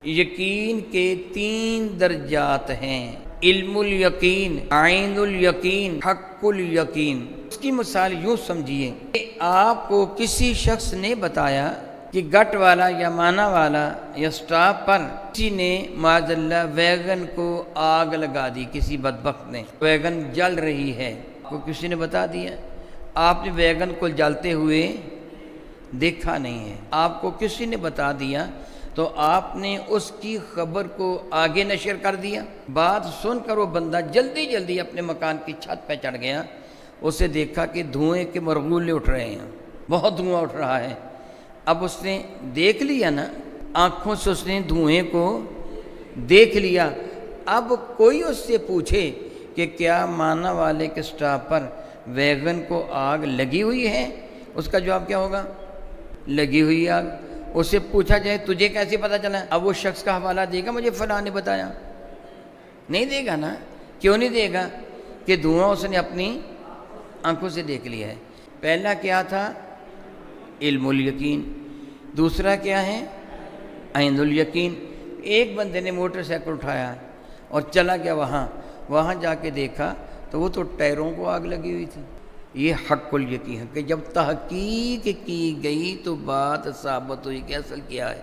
یقین کے 3 درجات ہیں، علم الیقین، عین الیقین، حق الیقین۔ اس کی مثال یوں سمجھیے کہ آپ کو کسی شخص نے بتایا کہ گٹ والا یا مانا والا یا سٹاپ پر کسی نے معاذ اللہ ویگن کو آگ لگا دی، کسی بدبخت نے، ویگن جل رہی ہے، وہ کسی نے بتا دیا، آپ نے ویگن کو جلتے ہوئے دیکھا نہیں ہے، آپ کو کسی نے بتا دیا تو آپ نے اس کی خبر کو آگے نشر کر دیا۔ بات سن کر وہ بندہ جلدی جلدی اپنے مکان کی چھت پہ چڑھ گیا، اسے دیکھا کہ دھوئیں کے مرغولے اٹھ رہے ہیں، بہت دھواں اٹھ رہا ہے۔ اب اس نے دیکھ لیا نا، آنکھوں سے اس نے دھوئیں کو دیکھ لیا۔ اب کوئی اس سے پوچھے کہ کیا مانا والے کے سٹاپ پر ویگن کو آگ لگی ہوئی ہے، اس کا جواب کیا ہوگا؟ لگی ہوئی آگ۔ اسے پوچھا جائے تجھے کیسے پتہ چلا، اب وہ شخص کا حوالہ دے گا مجھے فلاں نے بتایا؟ نہیں دے گا نا۔ کیوں نہیں دے گا؟ کہ دھواں اس نے اپنی آنکھوں سے دیکھ لیا ہے۔ پہلا کیا تھا؟ علم الیقین۔ دوسرا کیا ہے؟ عین الیقین۔ ایک بندے نے موٹر سائیکل اٹھایا اور چلا گیا وہاں جا کے دیکھا تو وہ تو ٹائروں کو آگ لگی ہوئی تھی۔ یہ حق الیقین ہے کہ جب تحقیق کی گئی تو بات ثابت ہوئی کہ اصل کیا ہے۔